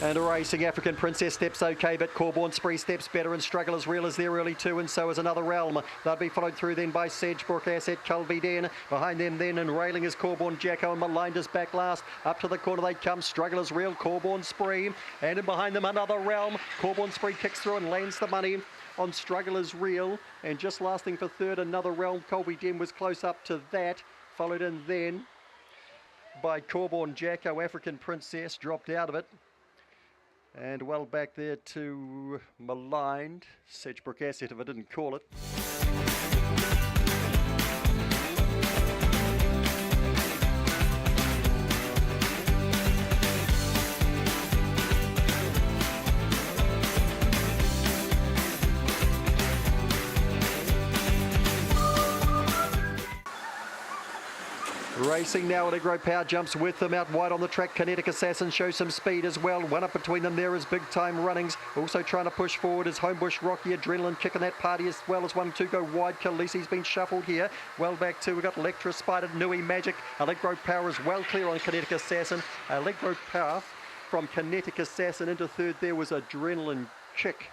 And a racing African Princess steps okay, but Corborn Spree steps better, and Struggle is Real is there early too, and so is Another Realm. They'll be followed through then by Sedgebrook Asset, Culvey Den. Behind them then and railing is Corborn Jacko, and Maligned is back last. Up to the corner they come, Struggle is Real, Corborn Spree, and in behind them Another Realm. Corborn Spree kicks through and lands the money on Struggle is Real, and just lasting for third, Another Realm. Colby Den was close up to that, followed in then by Corborn Jacko. African Princess dropped out of it, and well back there to Maligned, Sedgebrook Asset if I didn't call it. Racing now, Allegro Power jumps with them out wide on the track. Kinetic Assassin shows some speed as well. One up between them there is Big Time Runnings. Also trying to push forward is Homebush Rocky. Adrenaline kicking that party as well as 1 2 go wide. Khaleesi's been shuffled here. Well back too, we've got Electra Spider, Nui Magic. Allegro Power is well clear on Kinetic Assassin. Allegro Power from Kinetic Assassin into third there was Adrenaline Kick.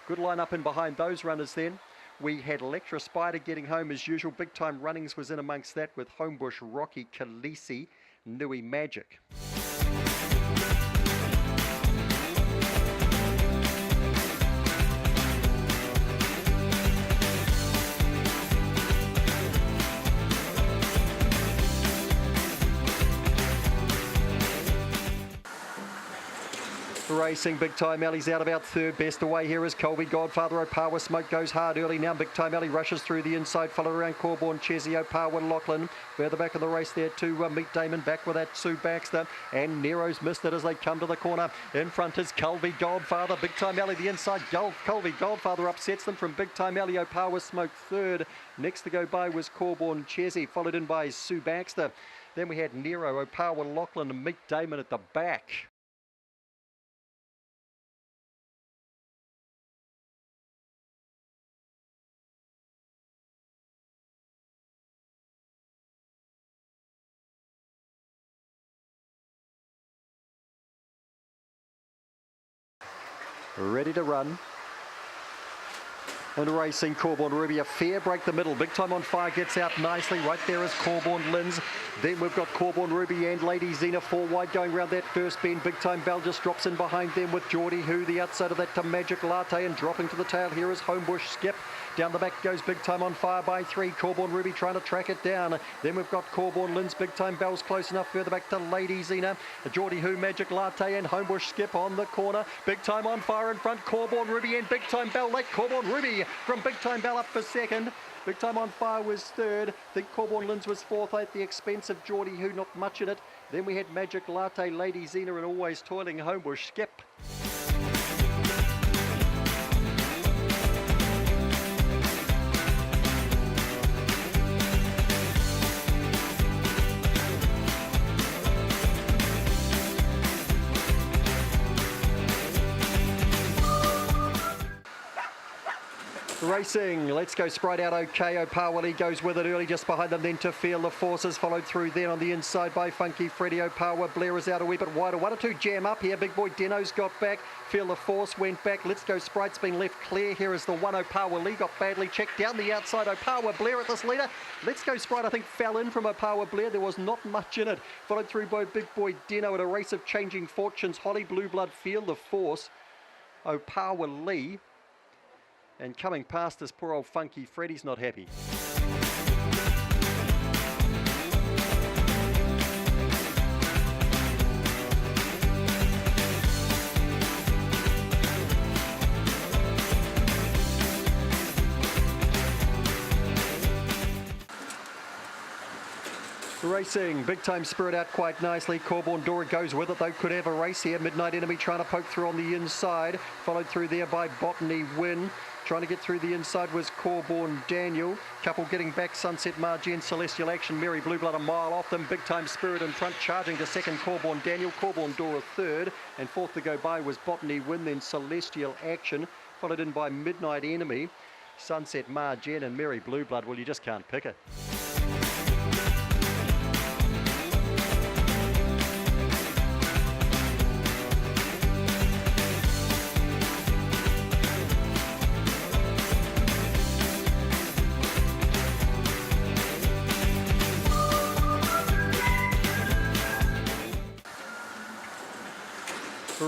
Good line up in behind those runners then. We had Electra Spider getting home as usual. Big Time Runnings was in amongst that with Homebush Rocky, Khaleesi, Nui Magic. Racing, Big Time Alley's out about third. Best away here is Colby Godfather. Opawa Smoke goes hard early now. Big Time Alley rushes through the inside, followed around Corborn, Chessie, Opawa, Lachlan. Further back in the race there to meet Damon, back with that Sue Baxter. And Nero's missed it as they come to the corner. In front is Colby Godfather. Big Time Alley, the inside. Colby Godfather upsets them from Big Time Alley. Opawa Smoke third. Next to go by was Corborn, Chessie, followed in by Sue Baxter. Then we had Nero, Opawa, Lachlan, and Meet Damon at the back. Ready to run. And racing, Corborn Ruby, a fair break the middle. Big Time on Fire gets out nicely. Right there is Corborn Linz. Then we've got Corborn Ruby and Lady Xena 4 wide going round that first bend. Big Time Bell just drops in behind them with Geordie Who, the outside of that to Magic Latte, and dropping to the tail here is Homebush Skip. Down the back goes Big Time on Fire by 3. Corborn Ruby trying to track it down. Then we've got Corborn Linz. Big Time Bell's close enough. Further back to Lady Xena. Geordie Who, Magic Latte, and Homebush Skip on the corner. Big Time on Fire in front. Corborn Ruby and Big Time Bell late. Corborn Ruby from Big Time Bell up for second. Big Time on Fire was third. I think Corborn Linz was fourth at the expense of Geordie Who, not much in it. Then we had Magic Latte, Lady Xena, and Always Toiling Homebush Skip. Racing, Let's Go Sprite out okay. Opawali goes with it early, just behind them then to Feel the Forces, followed through then on the inside by Funky Freddy. Opawa Blair is out a wee bit wider. 1 or 2 jam up here. Big Boy Deno's got back. Feel the Force went back. Let's Go Sprite's been left clear. Here is the 1 Opawali, got badly checked down the outside. Opawa Blair at this leader. Let's Go Sprite I think fell in from Opawa Blair. There was not much in it. Followed through by Big Boy Deno at a race of changing fortunes. Holly Blue Blood, Feel the Force, Opawali. And coming past us, poor old Funky Freddy's not happy. Racing, Big Time Spirit out quite nicely. Corborn Dora goes with it, though could have a race here. Midnight Enemy trying to poke through on the inside. Followed through there by Botany Win. Trying to get through the inside was Corborn Daniel. Couple getting back, Sunset Margin, Celestial Action, Mary Blue Blood a mile off them. Big Time Spirit in front, charging to second, Corborn Daniel. Corborn Dora third. And fourth to go by was Botany Win, then Celestial Action. Followed in by Midnight Enemy, Sunset Margin, and Mary Blue Blood. Well, you just can't pick it.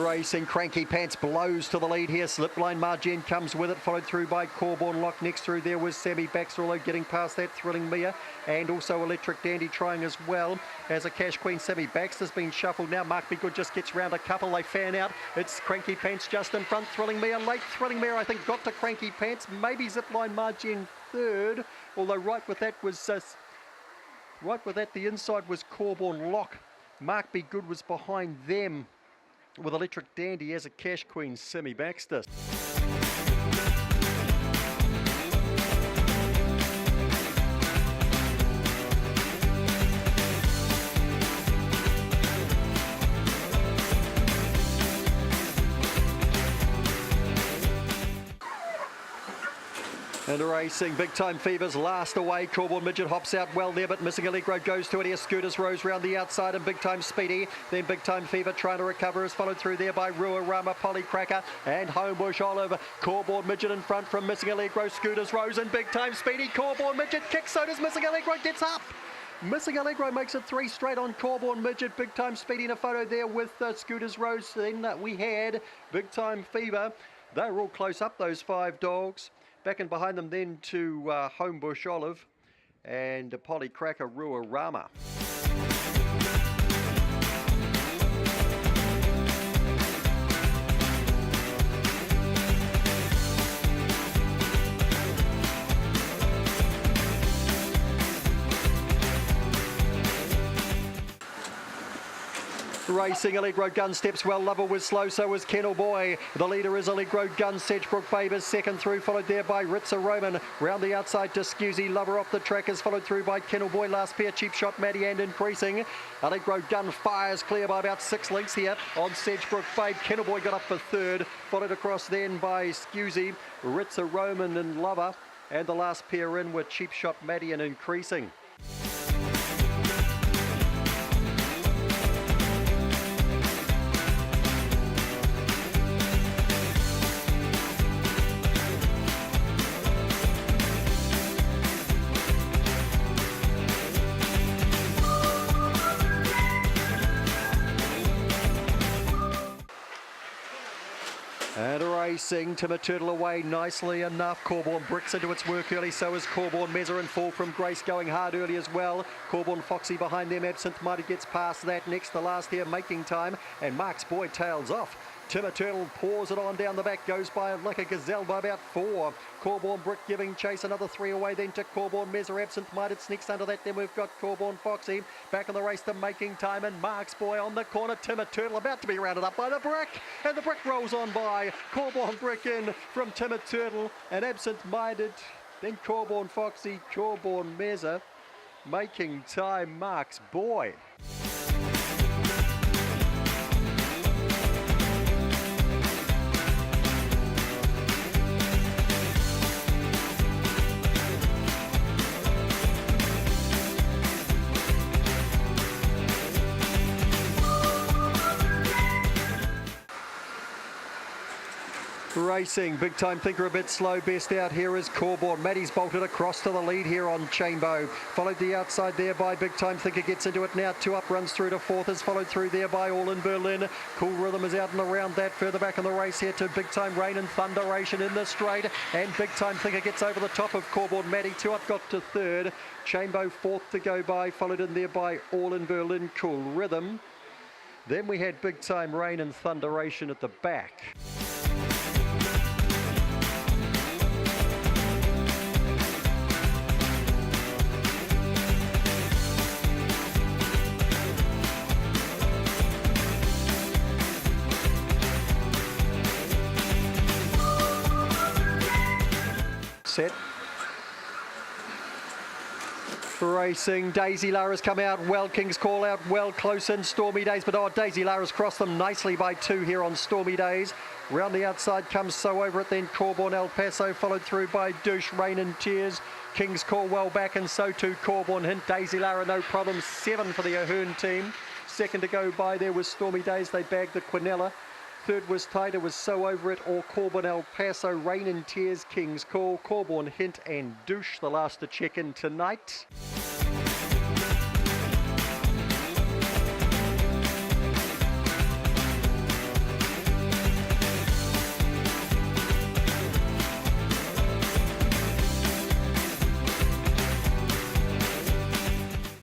Racing, Cranky Pants blows to the lead here. Slipline Margin comes with it, followed through by Corborn Lock. Next through there was Sammy Baxter, although getting past that, Thrilling Mia, and also Electric Dandy trying as well. As a Cash Queen, Sammy Baxter's been shuffled now. Mark Be Good just gets round a couple. They fan out. It's Cranky Pants just in front. Thrilling Mia late. Thrilling Mia, I think, got to Cranky Pants. Maybe Zipline Margin third, although right with that, the inside was Corborn Lock. Mark Be Good was behind them with Electric Dandy as a Cash Queen, Sammy Baxter. And racing, Big Time Fever's last away. Corborn Midget hops out well there, but Missing Allegro goes to it here. Scooters Rose round the outside and Big Time Speedy. Then Big Time Fever trying to recover is followed through there by Rua Rama, Polly Cracker and Homebush Olive. Corborn Midget in front from Missing Allegro, Scooters Rose and Big Time Speedy. Corborn Midget kicks, so does Missing Allegro, gets up. Missing Allegro makes it 3 straight on Corborn Midget. Big Time Speedy in a photo there with Scooters Rose. Then we had Big Time Fever. They were all close up, those 5 dogs. Back in behind them then to Homebush Olive and Polly Cracker, Rua Rama. Racing, Allegro Gun steps well. Lover was slow, so was Kennel Boy. The leader is Allegro Gun. Sedgebrook Babe is second through, followed there by Ritza Roman. Round the outside to Scusy. Lover off the track is followed through by Kennel Boy. Last pair, Cheap Shot, Maddie and increasing. Allegro Gun fires clear by about 6 lengths here on Sedgebrook Babe. Kennel Boy got up for third, followed across then by Scusy, Ritza Roman and Lover. And the last pair in were Cheap Shot, Maddie and increasing. And racing, Timber Turtle away nicely enough. Corborn bricks into its work early, so is Corborn Mezza and Fall from Grace going hard early as well. Corborn Foxy behind them, Absinthe Mighty gets past that. Next the last here, Making Time, and Mark's Boy tails off. Timber Turtle pours it on down the back, goes by like a gazelle by about 4. Corborn Brick giving chase, another 3 away then to Corborn Mezza, Absinthe Minded sneaks under that. Then we've got Corborn Foxy back in the race to Making Time, and Mark's Boy on the corner. Timber Turtle about to be rounded up by the Brick, and the Brick rolls on by. Corborn Brick in from Timber Turtle and Absinthe Minded, then Corborn Foxy, Corborn Mezza, Making Time, Mark's Boy. Racing, Big Time Thinker a bit slow, best out here is Corborn. Maddie's bolted across to the lead here on Chainbow. Followed the outside there by Big Time Thinker, gets into it now. 2 up, runs through to 4th, is followed through there by All in Berlin. Cool Rhythm is out and around that. Further back in the race here to Big Time Rain and Thunderation in the straight. And Big Time Thinker gets over the top of Corborn. Maddie 2 up, got to 3rd. Chainbow 4th to go by, followed in there by All in Berlin, Cool Rhythm. Then we had Big Time Rain and Thunderation at the back. Set. Racing, Daisy Lara's come out well, King's Call out well, close in Stormy Days, but Daisy Lara's crossed them nicely by 2 here on Stormy Days. Round the outside comes So Over It, then Corborn El Paso, followed through by Douche, Rain and Tears. King's Call well back, and so too Corborn Hint. Daisy Lara no problem, 7 for the Ahern team. Second to go by there was Stormy Days, they bagged the Quinella. Third was tighter, was So Over It or Corborn El Paso, Rain and Tears, King's Call, Corborn Hint and Douche, the last to check in tonight.